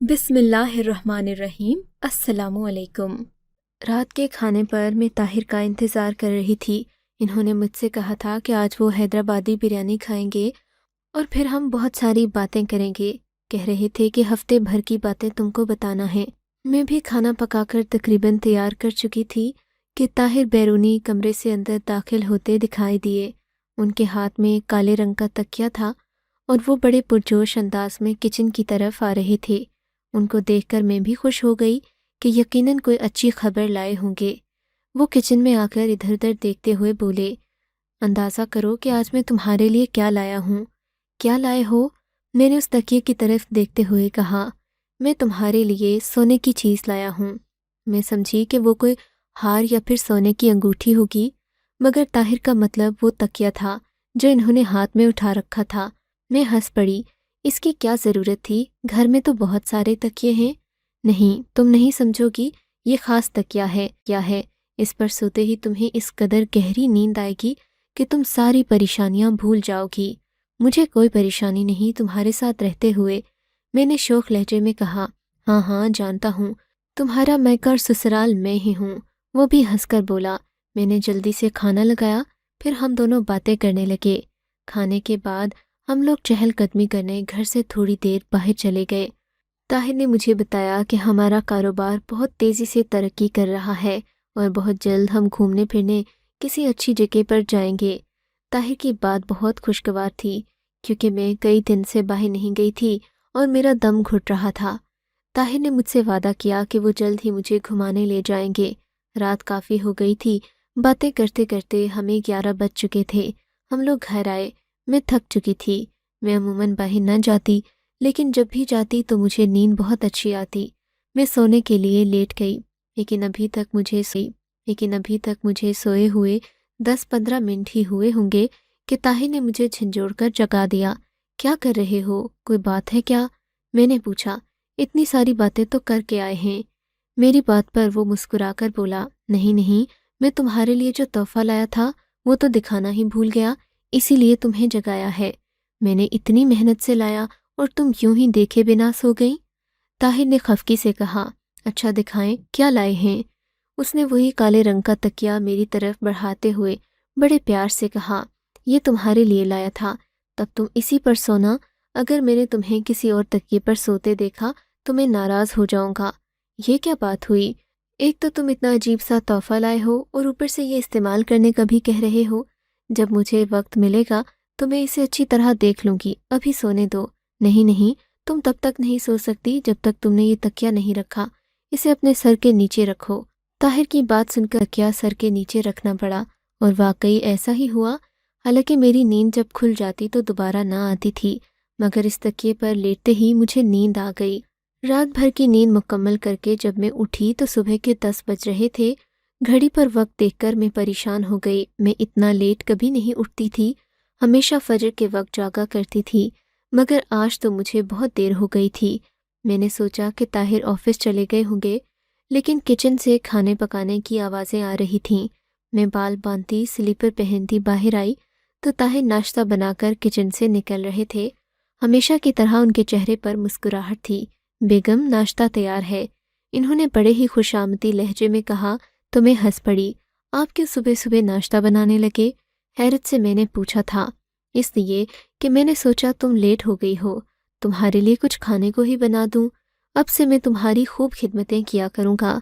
बिस्मिल्लाहिर्रहमानिर्रहीम। अस्सलामुअलैकुम। रात के खाने पर मैं ताहिर का इंतज़ार कर रही थी। इन्होंने मुझसे कहा था कि आज वो हैदराबादी बिरयानी खाएंगे और फिर हम बहुत सारी बातें करेंगे। कह रहे थे कि हफ्ते भर की बातें तुमको बताना है। मैं भी खाना पकाकर तकरीबन तैयार कर चुकी थी कि ताहिर बैरूनी कमरे से अंदर दाखिल होते दिखाई दिए। उनके हाथ में काले रंग का तकिया था और वो बड़े पुरजोश अंदाज में किचन की तरफ आ रहे थे। उनको देखकर मैं भी खुश हो गई कि यकीनन कोई अच्छी खबर लाए होंगे। वो किचन में आकर इधर-उधर देखते हुए बोले, अंदाज़ा करो कि आज मैं तुम्हारे लिए क्या लाया हूँ। क्या लाए हो? मैंने उस तकिए की तरफ देखते हुए कहा, मैं तुम्हारे लिए सोने की चीज़ लाया हूँ। मैं समझी कि वो कोई हार या फिर सोने की अंगूठी होगी, मगर ताहिर का मतलब वो तकिया था जो इन्होंने हाथ में उठा रखा था। मैं हंस पड़ी। इसकी क्या ज़रूरत थी? घर में तो बहुत सारे तकिए हैं। नहीं, तुम नहीं समझोगी, ये ख़ास तकिया है। क्या है? इस पर सोते ही तुम्हें इस कदर गहरी नींद आएगी कि तुम सारी परेशानियां भूल जाओगी। मुझे कोई परेशानी नहीं तुम्हारे साथ रहते हुए, मैंने शौक लहजे में कहा। हाँ हाँ, जानता हूँ, तुम्हारा मैकर ससुराल मैं ही हूँ। वो भी हंसकर बोला। मैंने जल्दी से खाना लगाया, फिर हम दोनों बातें करने लगे। खाने के बाद हम लोग चहलकदमी करने घर से थोड़ी देर बाहर चले गए। ताहिर ने मुझे बताया कि हमारा कारोबार बहुत तेज़ी से तरक्की कर रहा है और बहुत जल्द हम घूमने फिरने किसी अच्छी जगह पर जाएंगे। ताहिर की बात बहुत खुशगवार थी क्योंकि मैं कई दिन से बाहर नहीं गई थी और मेरा दम घुट रहा था। ताहिर ने मुझसे वादा किया कि वो जल्द ही मुझे घुमाने ले जाएंगे। रात काफ़ी हो गई थी। बातें करते करते हमें 11 बज चुके थे। हम लोग घर आए। मैं थक चुकी थी। मैं अमूमन बाहर न जाती, लेकिन जब भी जाती तो मुझे नींद बहुत अच्छी आती। मैं सोने के लिए लेट गई, लेकिन अभी तक मुझे सोए हुए 10-15 मिनट ही हुए होंगे कि ताहिर ने मुझे झंझोड़कर जगा दिया। क्या कर रहे हो? कोई बात है क्या? मैंने पूछा। इतनी सारी बातें तो करके आए हैं। मेरी बात पर वो मुस्कुराकर बोला, नहीं नहीं, मैं तुम्हारे लिए जो तोहफा लाया था वो तो दिखाना ही भूल गया, इसीलिए तुम्हें जगाया है। मैंने इतनी मेहनत से लाया और तुम यूं ही देखे बिना सो गई। ताहिर ने खफकी से कहा, अच्छा दिखाएं, क्या लाए हैं? उसने वही काले रंग का तकिया मेरी तरफ बढ़ाते हुए बड़े प्यार से कहा, ये तुम्हारे लिए लाया था, तब तुम इसी पर सोना। अगर मैंने तुम्हें किसी और तकिए पर सोते देखा तो मैं नाराज़ हो जाऊंगा। ये क्या बात हुई? एक तो तुम इतना अजीब सा तोहफा लाए हो और ऊपर से ये इस्तेमाल करने का भी कह रहे हो। जब मुझे वक्त मिलेगा तो मैं इसे अच्छी तरह देख लूंगी, अभी सोने दो। नहीं नहीं, तुम तब तक नहीं सो सकती जब तक तुमने ये तकिया नहीं रखा। इसे अपने सर के नीचे रखो। ताहिर की बात सुनकर तकिया सर के नीचे रखना पड़ा और वाकई ऐसा ही हुआ। हालांकि मेरी नींद जब खुल जाती तो दोबारा ना आती थी, मगर इस तकिए पर लेटते ही मुझे नींद आ गई। रात भर की नींद मुकम्मल करके जब मैं उठी तो सुबह के 10 बज रहे थे। घड़ी पर वक्त देखकर मैं परेशान हो गई। मैं इतना लेट कभी नहीं उठती थी, हमेशा फजर के वक्त जागा करती थी, मगर आज तो मुझे बहुत देर हो गई थी। मैंने सोचा कि ताहिर ऑफिस चले गए होंगे, लेकिन किचन से खाने पकाने की आवाज़ें आ रही थीं। मैं बाल बांधती, स्लीपर पहनती बाहर आई तो ताहिर नाश्ता बनाकर किचन से निकल रहे थे। हमेशा की तरह उनके चेहरे पर मुस्कुराहट थी। बेगम, नाश्ता तैयार है। इन्होंने बड़े ही खुशामदी लहजे में कहा तो मैं हंस पड़ी। आप क्यों सुबह सुबह नाश्ता बनाने लगे? हैरत से मैंने पूछा था। इसलिए कि मैंने सोचा तुम लेट हो गई हो, तुम्हारे लिए कुछ खाने को ही बना दूं। अब से मैं तुम्हारी खूब खिदमतें किया करूंगा।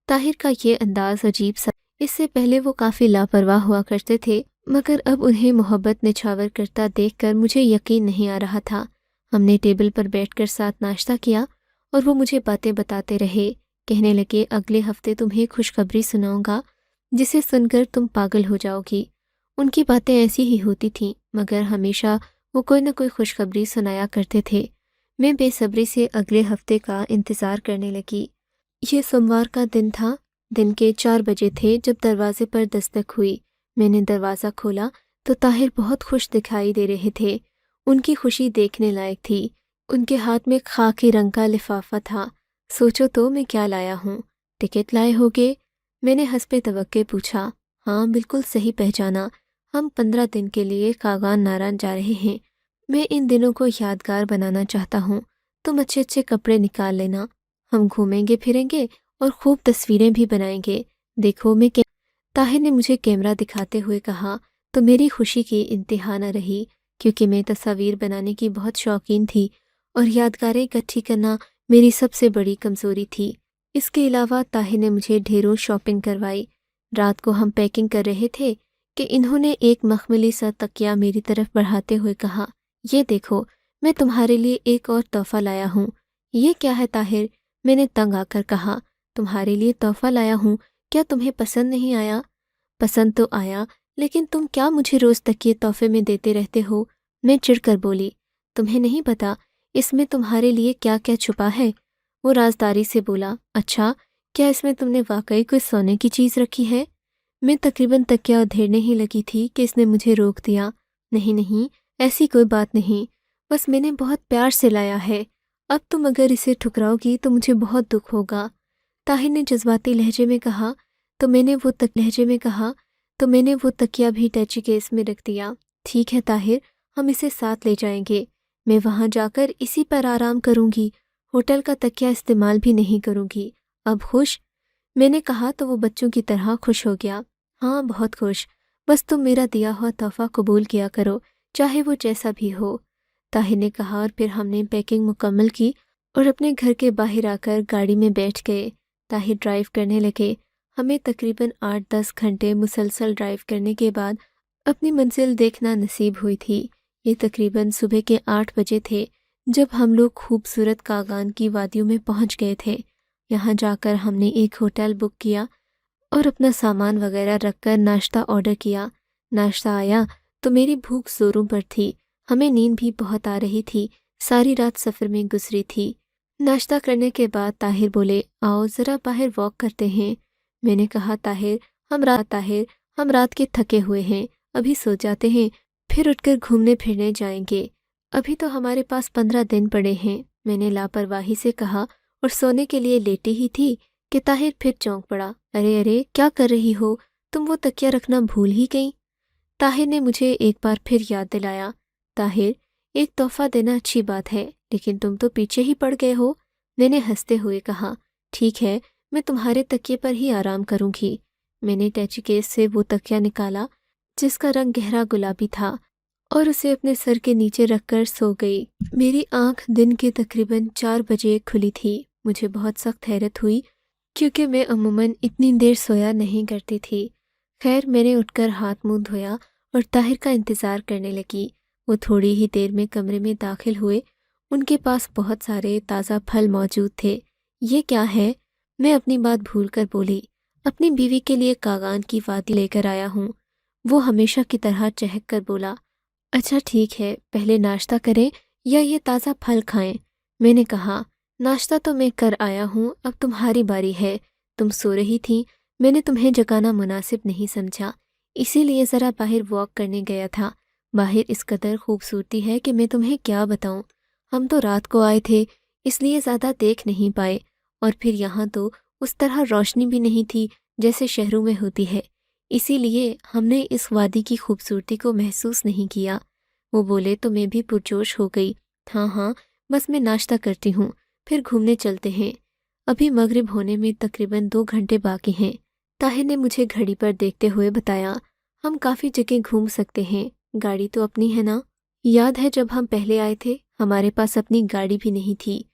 ताहिर का ये अंदाज अजीब सा। इससे पहले वो काफ़ी लापरवाह हुआ करते थे, मगर अब उन्हें मोहब्बत निछावर करता देखकर मुझे यकीन नहीं आ रहा था। हमने टेबल पर बैठकर साथ नाश्ता किया और वो मुझे बातें बताते रहे। कहने लगे, अगले हफ्ते तुम्हें खुशखबरी सुनाऊंगा जिसे सुनकर तुम पागल हो जाओगी। उनकी बातें ऐसी ही होती थीं, मगर हमेशा वो कोई न कोई खुशखबरी सुनाया करते थे। मैं बेसब्री से अगले हफ्ते का इंतज़ार करने लगी। ये सोमवार का दिन था। दिन के 4 बजे थे जब दरवाजे पर दस्तक हुई। मैंने दरवाज़ा खोला तो ताहिर बहुत खुश दिखाई दे रहे थे। उनकी खुशी देखने लायक थी। उनके हाथ में खाकी रंग का लिफाफा था। सोचो तो मैं क्या लाया हूँ। टिकट लाए होगे? मैंने हंसपे तवक्के पूछा। हाँ, बिल्कुल सही पहचाना। हम 15 दिन के लिए कागान नारायण जा रहे हैं। मैं इन दिनों को यादगार बनाना चाहता हूँ। तुम अच्छे अच्छे कपड़े निकाल लेना, हम घूमेंगे फिरेंगे और खूब तस्वीरें भी बनाएंगे। देखो मैं ताहिर ने मुझे कैमरा दिखाते हुए कहा तो मेरी खुशी की इंतहा न रही, क्योंकि मैं तस्वीर बनाने की बहुत शौकीन थी और यादगारें इकट्ठी करना मेरी सबसे बड़ी कमज़ोरी थी। इसके अलावा ताहिर ने मुझे ढेरों शॉपिंग करवाई। रात को हम पैकिंग कर रहे थे कि इन्होंने एक मखमली सा तकिया मेरी तरफ बढ़ाते हुए कहा, ये देखो, मैं तुम्हारे लिए एक और तोहफा लाया हूँ। ये क्या है ताहिर? मैंने तंग आकर कहा। तुम्हारे लिए तोहफा लाया हूँ, क्या तुम्हें पसंद नहीं आया? पसंद तो आया, लेकिन तुम क्या मुझे रोज तकिए तोहफे में देते रहते हो? मैं चिढ़कर बोली। तुम्हें नहीं पता इसमें तुम्हारे लिए क्या क्या छुपा है? वो राजदारी से बोला। अच्छा, क्या इसमें तुमने वाकई कोई सोने की चीज रखी है? मैं तकरीबन तकिया उधेड़ने ही लगी थी कि इसने मुझे रोक दिया। नहीं नहीं, ऐसी कोई बात नहीं, बस मैंने बहुत प्यार से लाया है। अब तुम अगर इसे ठुकराओगी तो मुझे बहुत दुख होगा। ताहिर ने जज्बाती लहजे में कहा। तो मैंने वो तकिया भी टैची केस में रख दिया। ठीक है ताहिर, हम इसे साथ ले जाएंगे। मैं वहां जाकर इसी पर आराम करूंगी, होटल का तकिया इस्तेमाल भी नहीं करूंगी। अब खुश? मैंने कहा तो वो बच्चों की तरह खुश हो गया। हाँ, बहुत खुश। बस तुम मेरा दिया हुआ तोहफा कबूल किया करो, चाहे वो जैसा भी हो। ताहिर ने कहा और फिर हमने पैकिंग मुकम्मल की और अपने घर के बाहर आकर गाड़ी में बैठ गए। ताहिर ड्राइव करने लगे। हमें तकरीबन 8-10 घंटे मुसलसल ड्राइव करने के बाद अपनी मंजिल देखना नसीब हुई थी। ये तकरीबन सुबह के 8 बजे थे जब हम लोग खूबसूरत कागान की वादियों में पहुंच गए थे। यहाँ जाकर हमने एक होटल बुक किया और अपना सामान वगैरह रखकर नाश्ता ऑर्डर किया। नाश्ता आया तो मेरी भूख जोरों पर थी। हमें नींद भी बहुत आ रही थी, सारी रात सफ़र में गुजरी थी। नाश्ता करने के बाद ताहिर बोले, आओ ज़रा बाहर वॉक करते हैं। मैंने कहा, ताहिर हम रात के थके हुए हैं, अभी सो जाते हैं, फिर उठकर घूमने फिरने जाएंगे। अभी तो हमारे पास 15 दिन पड़े हैं। मैंने लापरवाही से कहा और सोने के लिए लेटी ही थी कि ताहिर फिर चौंक पड़ा। अरे अरे, क्या कर रही हो? तुम वो तकिया रखना भूल ही गई। ताहिर ने मुझे एक बार फिर याद दिलाया। ताहिर, एक तोहफा देना अच्छी बात है, लेकिन तुम तो पीछे ही पड़ गए हो। मैंने हंसते हुए कहा, ठीक है, मैं तुम्हारे तकिए पर ही आराम करूंगी। मैंने टैची केस से वो तकिया निकाला जिसका रंग गहरा गुलाबी था और उसे अपने सर के नीचे रखकर सो गई। मेरी आंख दिन के तकरीबन 4 बजे खुली थी। मुझे बहुत सख्त हैरत हुई क्योंकि मैं अमूमन इतनी देर सोया नहीं करती थी। खैर, मैंने उठकर हाथ मुंह धोया और ताहिर का इंतज़ार करने लगी। वो थोड़ी ही देर में कमरे में दाखिल हुए। उनके पास बहुत सारे ताज़ा फल मौजूद थे। ये क्या है? मैं अपनी बात भूलकर बोली। अपनी बीवी के लिए कागान की वादी लेकर आया हूँ। वो हमेशा की तरह चहक कर बोला, अच्छा ठीक है, पहले नाश्ता करें या ये ताज़ा फल खाएं? मैंने कहा, नाश्ता तो मैं कर आया हूँ, अब तुम्हारी बारी है। तुम सो रही थी, मैंने तुम्हें जगाना मुनासिब नहीं समझा, इसीलिए ज़रा बाहर वॉक करने गया था। बाहर इस कदर खूबसूरती है कि मैं तुम्हें क्या बताऊं। हम तो रात को आए थे, इसलिए ज़्यादा देख नहीं पाए, और फिर यहाँ तो उस तरह रोशनी भी नहीं थी जैसे शहरों में होती है, इसीलिए हमने इस वादी की खूबसूरती को महसूस नहीं किया। वो बोले तो मैं भी पुरजोश हो गई। हाँ हाँ, बस मैं नाश्ता करती हूँ, फिर घूमने चलते हैं। अभी मगरिब होने में तकरीबन 2 घंटे बाकी हैं। ताहिर ने मुझे घड़ी पर देखते हुए बताया, हम काफ़ी जगह घूम सकते हैं, गाड़ी तो अपनी है ना? याद है जब हम पहले आए थे, हमारे पास अपनी गाड़ी भी नहीं थी।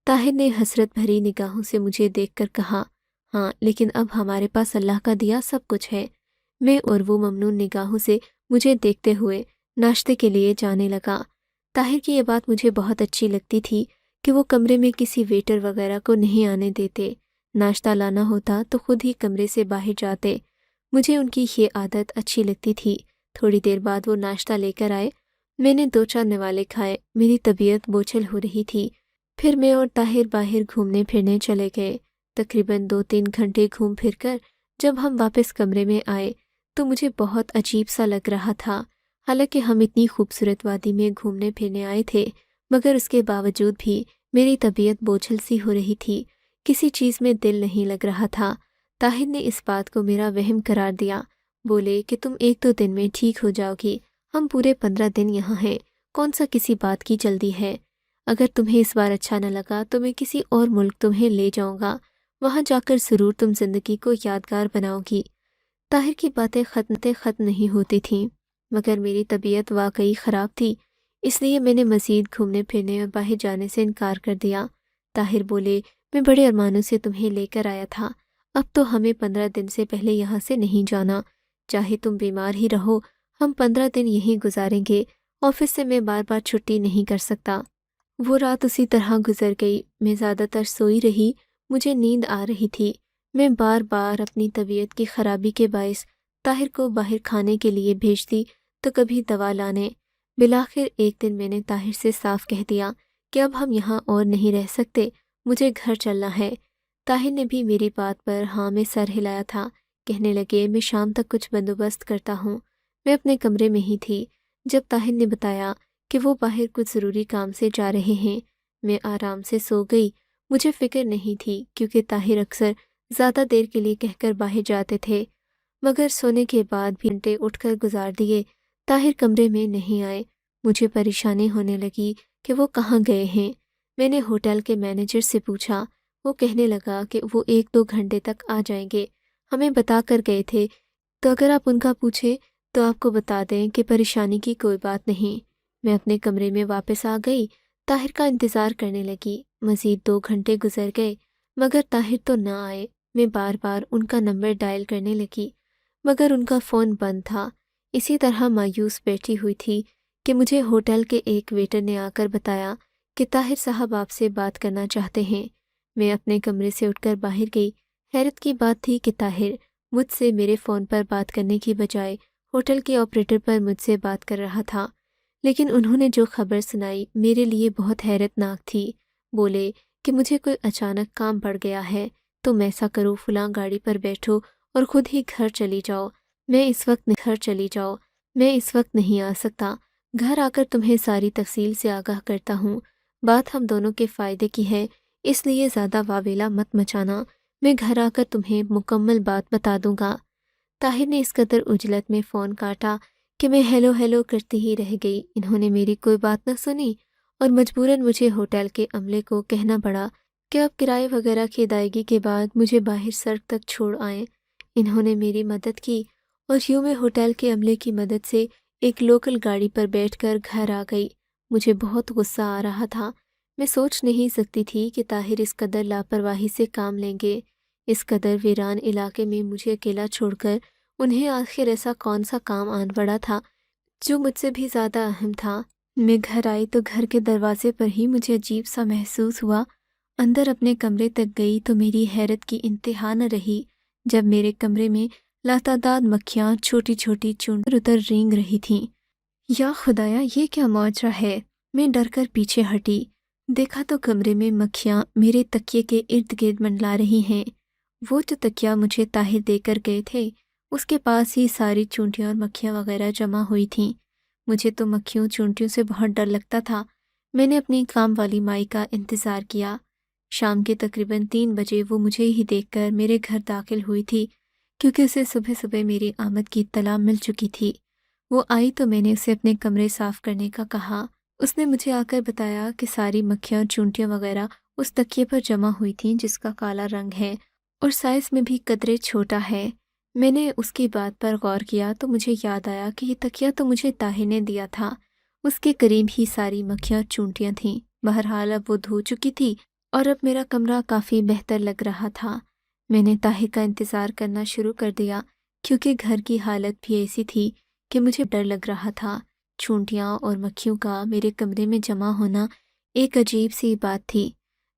ताहिर ने हसरत भरी निगाहों से मुझे देखकर कहा, हाँ, लेकिन अब हमारे पास अल्लाह का दिया सब कुछ है। मैं और वो ममनून निगाहों से मुझे देखते हुए नाश्ते के लिए जाने लगा। ताहिर की ये बात मुझे बहुत अच्छी लगती थी कि वो कमरे में किसी वेटर वगैरह को नहीं आने देते। नाश्ता लाना होता तो खुद ही कमरे से बाहर जाते। मुझे उनकी ये आदत अच्छी लगती थी। थोड़ी देर बाद वो नाश्ता लेकर आए। मैंने 2-4 निवाले खाए। मेरी तबीयत बोझल हो रही थी। फिर मैं और ताहिर बाहर घूमने फिरने चले गए। तकरीबन 2-3 घंटे घूम फिर कर जब हम वापस कमरे में आए तो मुझे बहुत अजीब सा लग रहा था। हालांकि हम इतनी खूबसूरत वादी में घूमने फिरने आए थे, मगर उसके बावजूद भी मेरी तबीयत बोझल सी हो रही थी। किसी चीज़ में दिल नहीं लग रहा था। ताहिर ने इस बात को मेरा वहम करार दिया। बोले कि तुम 1-2 दिन में ठीक हो जाओगी, हम पूरे 15 दिन यहाँ हैं, कौन सा किसी बात की जल्दी है। اگر تمہیں اس بار اچھا نہ لگا تو میں کسی اور ملک تمہیں لے جاؤں گا، وہاں جا کر ضرور تم زندگی کو یادگار بناؤ گی۔ طاہر کی باتیں ختم نہیں ہوتی تھیں، مگر میری طبیعت واقعی خراب تھی، اس لیے میں نے مزید گھومنے پھرنے اور باہر جانے سے انکار کر دیا۔ طاہر بولے، میں بڑے ارمانوں سے تمہیں لے کر آیا تھا، اب تو ہمیں 15 دن سے پہلے یہاں سے نہیں جانا، چاہے تم بیمار ہی رہو، ہم 15 دن یہیں گزاریں گے، آفس سے میں بار بار چھٹی نہیں کر سکتا۔ وہ رات اسی طرح گزر گئی، میں زیادہ تر سوئی رہی، مجھے نیند آ رہی تھی۔ میں بار بار اپنی طبیعت کی خرابی کے باعث طاہر کو باہر کھانے کے لیے بھیجتی تو کبھی دوا لانے۔ بالآخر ایک دن میں نے طاہر سے صاف کہہ دیا کہ اب ہم یہاں اور نہیں رہ سکتے، مجھے گھر چلنا ہے۔ طاہر نے بھی میری بات پر ہاں میں سر ہلایا تھا، کہنے لگے میں شام تک کچھ بندوبست کرتا ہوں۔ میں اپنے کمرے میں ہی تھی جب طاہر نے بتایا کہ وہ باہر کچھ ضروری کام سے جا رہے ہیں۔ میں آرام سے سو گئی، مجھے فکر نہیں تھی کیونکہ طاہر اکثر زیادہ دیر کے لیے کہہ کر باہر جاتے تھے، مگر سونے کے بعد بھی گھنٹے اٹھ کر گزار دیے، طاہر کمرے میں نہیں آئے۔ مجھے پریشانی ہونے لگی کہ وہ کہاں گئے ہیں۔ میں نے ہوٹل کے مینیجر سے پوچھا، وہ کہنے لگا کہ وہ 1-2 گھنٹے تک آ جائیں گے، ہمیں بتا کر گئے تھے، تو اگر آپ ان کا پوچھیں تو آپ کو بتا دیں کہ پریشانی کی کوئی بات نہیں۔ میں اپنے کمرے میں واپس آ گئی، طاہر کا انتظار کرنے لگی۔ مزید 2 گھنٹے گزر گئے مگر طاہر تو نہ آئے۔ میں بار بار ان کا نمبر ڈائل کرنے لگی مگر ان کا فون بند تھا۔ اسی طرح مایوس بیٹھی ہوئی تھی کہ مجھے ہوٹل کے ایک ویٹر نے آ کر بتایا کہ طاہر صاحب آپ سے بات کرنا چاہتے ہیں۔ میں اپنے کمرے سے اٹھ کر باہر گئی۔ حیرت کی بات تھی کہ طاہر مجھ سے میرے فون پر بات کرنے کی بجائے ہوٹل کے آپریٹر پر مجھ سے بات کر رہا تھا، لیکن انہوں نے جو خبر سنائی میرے لیے بہت حیرت ناک تھی۔ بولے کہ مجھے کوئی اچانک کام پڑ گیا ہے، تم ایسا کرو فلاں گاڑی پر بیٹھو اور خود ہی گھر چلی جاؤ۔ میں اس وقت نہیں آ سکتا، گھر آ کر تمہیں ساری تفصیل سے آگاہ کرتا ہوں۔ بات ہم دونوں کے فائدے کی ہے، اس لیے زیادہ واویلا مت مچانا، میں گھر آ کر تمہیں مکمل بات بتا دوں گا۔ طاہر نے اس قدر عجلت میں فون کاٹا کہ میں ہیلو ہیلو کرتی ہی رہ گئی۔ انہوں نے میری کوئی بات نہ سنی اور مجبوراً مجھے ہوٹل کے عملے کو کہنا پڑا کہ اب کرائے وغیرہ کی ادائیگی کے بعد مجھے باہر سڑک تک چھوڑ آئیں۔ انہوں نے میری مدد کی اور یوں میں ہوٹل کے عملے کی مدد سے ایک لوکل گاڑی پر بیٹھ کر گھر آ گئی۔ مجھے بہت غصہ آ رہا تھا، میں سوچ نہیں سکتی تھی کہ طاہر اس قدر لاپرواہی سے کام لیں گے، اس قدر ویران علاقے میں مجھے اکیلا چھوڑ کر انہیں آخر ایسا کون سا کام آن پڑا تھا جو مجھ سے بھی زیادہ اہم تھا۔ میں گھر آئی تو گھر کے دروازے پر ہی مجھے عجیب سا محسوس ہوا۔ اندر اپنے کمرے تک گئی تو میری حیرت کی انتہا نہ رہی جب میرے کمرے میں لاتعداد مکھیاں چھوٹی چھوٹی چونٹر ادھر رینگ رہی تھیں۔ یا خدایا، یہ کیا معجرہ ہے! میں ڈر کر پیچھے ہٹی، دیکھا تو کمرے میں مکھیاں میرے تکیے کے ارد گرد منڈلا رہی ہیں۔ وہ جو تکیہ مجھے طاہر دے کر گئے تھے اس کے پاس ہی ساری چونٹیاں اور مکھیاں وغیرہ جمع ہوئی تھیں۔ مجھے تو مکھیوں چونٹیوں سے بہت ڈر لگتا تھا۔ میں نے اپنی کام والی مائی کا انتظار کیا۔ شام کے تقریباً 3 بجے وہ مجھے ہی دیکھ کر میرے گھر داخل ہوئی تھی کیونکہ اسے صبح صبح میری آمد کی اطلاع مل چکی تھی۔ وہ آئی تو میں نے اسے اپنے کمرے صاف کرنے کا کہا۔ اس نے مجھے آ کر بتایا کہ ساری مکھیاں چونٹیاں وغیرہ اس تکیے پر جمع ہوئی تھیں جس کا کالا رنگ ہے اور سائز میں بھی قدرے چھوٹا ہے۔ میں نے اس کی بات پر غور کیا تو مجھے یاد آیا کہ یہ تکیہ تو مجھے طاہر نے دیا تھا، اس کے قریب ہی ساری مکھیاں چونٹیاں تھیں۔ بہرحال اب وہ دھو چکی تھی اور اب میرا کمرہ کافی بہتر لگ رہا تھا۔ میں نے طاہر کا انتظار کرنا شروع کر دیا کیونکہ گھر کی حالت بھی ایسی تھی کہ مجھے ڈر لگ رہا تھا۔ چونٹیاں اور مکھیوں کا میرے کمرے میں جمع ہونا ایک عجیب سی بات تھی۔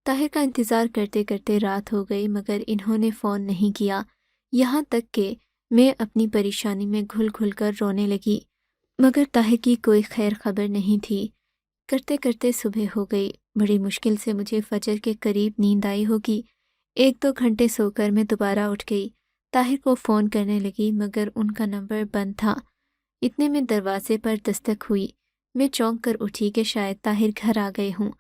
طاہر کا انتظار کرتے کرتے رات ہو گئی مگر انہوں نے فون نہیں کیا، یہاں تک کہ میں اپنی پریشانی میں گھل گھل کر رونے لگی، مگر طاہر کی کوئی خیر خبر نہیں تھی۔ کرتے کرتے صبح ہو گئی۔ بڑی مشکل سے مجھے فجر کے قریب نیند آئی ہوگی۔ 1-2 گھنٹے سو کر میں دوبارہ اٹھ گئی، طاہر کو فون کرنے لگی مگر ان کا نمبر بند تھا۔ اتنے میں دروازے پر دستک ہوئی۔ میں چونک کر اٹھی کہ شاید طاہر گھر آ گئے ہوں۔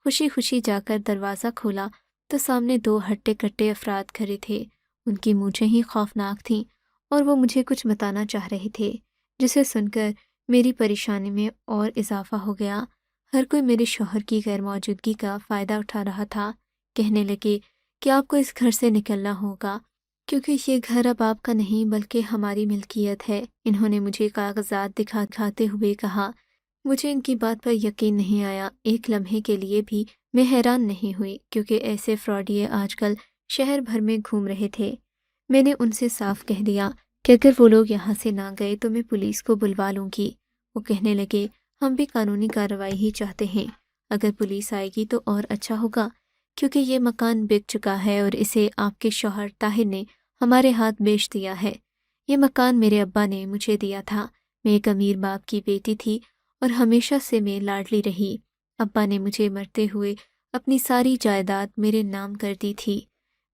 خوشی خوشی جا کر دروازہ کھولا تو سامنے 2 ہٹے کٹے افراد کھڑے تھے۔ ان کی مونچھیں ہی خوفناک تھیں اور وہ مجھے کچھ بتانا چاہ رہے تھے جسے سن کر میری پریشانی میں اور اضافہ ہو گیا۔ ہر کوئی میرے شوہر کی غیر موجودگی کا فائدہ اٹھا رہا تھا۔ کہنے لگے کہ آپ کو اس گھر سے نکلنا ہوگا کیونکہ یہ گھر اب آپ کا نہیں بلکہ ہماری ملکیت ہے۔ انہوں نے مجھے کاغذات دکھاتے ہوئے کہا۔ مجھے ان کی بات پر یقین نہیں آیا۔ ایک لمحے کے لیے بھی میں حیران نہیں ہوئی کیونکہ ایسے فراڈیے آج کل شہر بھر میں گھوم رہے تھے۔ میں نے ان سے صاف کہہ دیا کہ اگر وہ لوگ یہاں سے نہ گئے تو میں پولیس کو بلوا لوں گی۔ وہ کہنے لگے ہم بھی قانونی کارروائی ہی چاہتے ہیں، اگر پولیس آئے گی تو اور اچھا ہوگا کیونکہ یہ مکان بک چکا ہے اور اسے آپ کے شوہر طاہر نے ہمارے ہاتھ بیچ دیا ہے۔ یہ مکان میرے ابا نے مجھے دیا تھا۔ میں ایک امیر باپ کی بیٹی تھی اور ہمیشہ سے میں لاڈلی رہی۔ ابا نے مجھے مرتے ہوئے اپنی ساری جائیداد میرے نام کر دی تھی۔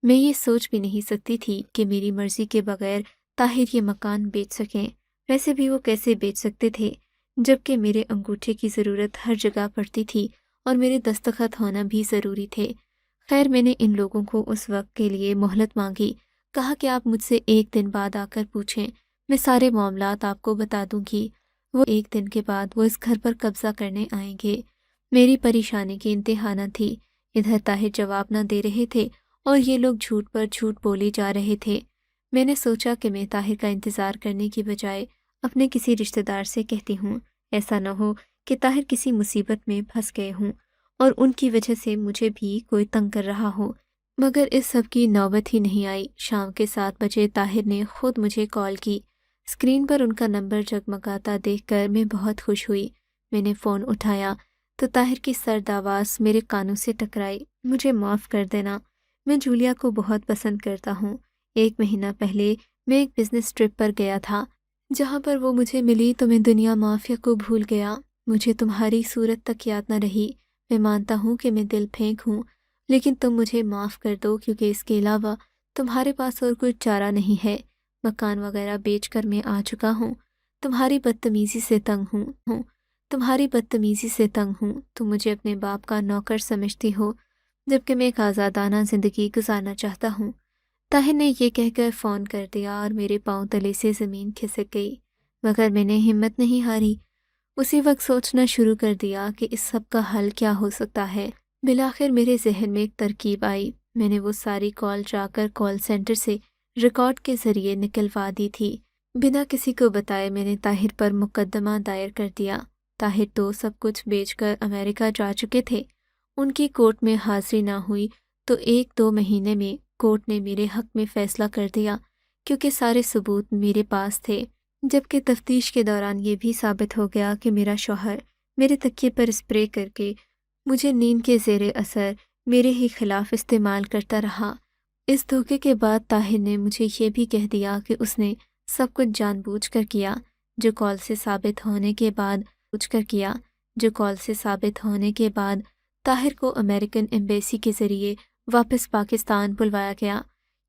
میں یہ سوچ بھی نہیں سکتی تھی کہ میری مرضی کے بغیر طاہر یہ مکان بیچ سکیں۔ ویسے بھی وہ کیسے بیچ سکتے تھے جبکہ میرے انگوٹھے کی ضرورت ہر جگہ پڑتی تھی اور میرے دستخط ہونا بھی ضروری تھے۔ خیر میں نے ان لوگوں کو اس وقت کے لیے مہلت مانگی، کہا کہ آپ مجھ سے 1 دن بعد آ کر پوچھیں، میں سارے معاملات آپ کو بتا دوں گی۔ وہ 1 دن کے بعد وہ اس گھر پر قبضہ کرنے آئیں گے۔ میری پریشانی کی انتہا نہ تھی۔ ادھر طاہر جواب نہ دے رہے تھے اور یہ لوگ جھوٹ پر جھوٹ بولے جا رہے تھے۔ میں نے سوچا کہ میں طاہر کا انتظار کرنے کی بجائے اپنے کسی رشتہ دار سے کہتی ہوں، ایسا نہ ہو کہ طاہر کسی مصیبت میں پھنس گئے ہوں اور ان کی وجہ سے مجھے بھی کوئی تنگ کر رہا ہو۔ مگر اس سب کی نوبت ہی نہیں آئی۔ شام کے 7 بجے طاہر نے خود مجھے کال کی۔ اسکرین پر ان کا نمبر جگمگاتا دیکھ کر میں بہت خوش ہوئی۔ میں نے فون اٹھایا تو طاہر کی سرد آواز میرے کانوں سے ٹکرائی۔ مجھے معاف کر دینا، میں جولیا کو بہت پسند کرتا ہوں۔ 1 مہینہ پہلے میں ایک بزنس ٹرپ پر گیا تھا، جہاں پر وہ مجھے ملی تو میں دنیا مافیا کو بھول گیا۔ مجھے تمہاری صورت تک یاد نہ رہی۔ میں مانتا ہوں کہ میں دل پھینک ہوں، لیکن تم مجھے معاف کر دو کیونکہ اس کے علاوہ تمہارے پاس اور کوئی چارہ نہیں ہے۔ مکان وغیرہ بیچ کر میں آ چکا ہوں۔ تمہاری بدتمیزی سے تنگ ہوں۔ تم مجھے اپنے باپ کا نوکر سمجھتی ہو جبکہ میں ایک آزادانہ زندگی گزارنا چاہتا ہوں۔ طاہر نے یہ کہہ کر فون کر دیا اور میرے پاؤں تلے سے زمین کھسک گئی، مگر میں نے ہمت نہیں ہاری۔ اسی وقت سوچنا شروع کر دیا کہ اس سب کا حل کیا ہو سکتا ہے۔ بالآخر میرے ذہن میں ایک ترکیب آئی۔ میں نے وہ ساری کال جا کر کال سینٹر سے ریکارڈ کے ذریعے نکلوا دی تھی۔ بنا کسی کو بتائے میں نے طاہر پر مقدمہ دائر کر دیا۔ طاہر تو سب کچھ بیچ کر امریکہ جا چکے تھے۔ ان کی کورٹ میں حاضری نہ ہوئی تو 1-2 مہینے میں کورٹ نے میرے حق میں فیصلہ کر دیا کیونکہ سارے ثبوت میرے پاس تھے، جبکہ تفتیش کے دوران یہ بھی ثابت ہو گیا کہ میرا شوہر میرے تکیے پر اسپرے کر کے مجھے نیند کے زیر اثر میرے ہی خلاف استعمال کرتا رہا۔ اس دھوکے کے بعد طاہر نے مجھے یہ بھی کہہ دیا کہ اس نے سب کچھ جان بوجھ کر کیا، جو کال سے ثابت ہونے کے بعد طاہر کو امریکن ایمبیسی کے ذریعے واپس پاکستان بلوایا گیا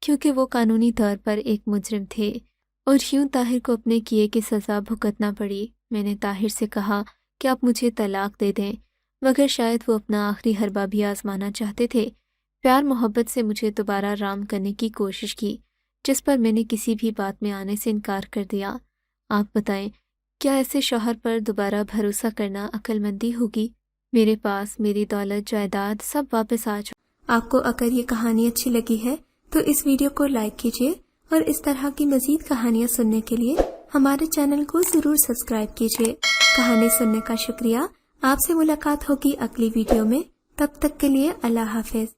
کیونکہ وہ قانونی طور پر ایک مجرم تھے، اور یوں طاہر کو اپنے کیے کی سزا بھگتنا پڑی۔ میں نے طاہر سے کہا کہ آپ مجھے طلاق دے دیں، مگر شاید وہ اپنا آخری حربہ بھی آزمانا چاہتے تھے۔ پیار محبت سے مجھے دوبارہ رام کرنے کی کوشش کی، جس پر میں نے کسی بھی بات میں آنے سے انکار کر دیا۔ آپ بتائیں، کیا ایسے شوہر پر دوبارہ بھروسہ کرنا عقل مندی ہوگی؟ میرے پاس میری دولت جائیداد سب واپس آ چکا۔ آپ کو اگر یہ کہانی اچھی لگی ہے تو اس ویڈیو کو لائک کیجیے اور اس طرح کی مزید کہانیاں سننے کے لیے ہمارے چینل کو ضرور سبسکرائب کیجیے۔ کہانی سننے کا شکریہ۔ آپ سے ملاقات ہوگی اگلی ویڈیو میں، تب تک کے لیے اللہ حافظ۔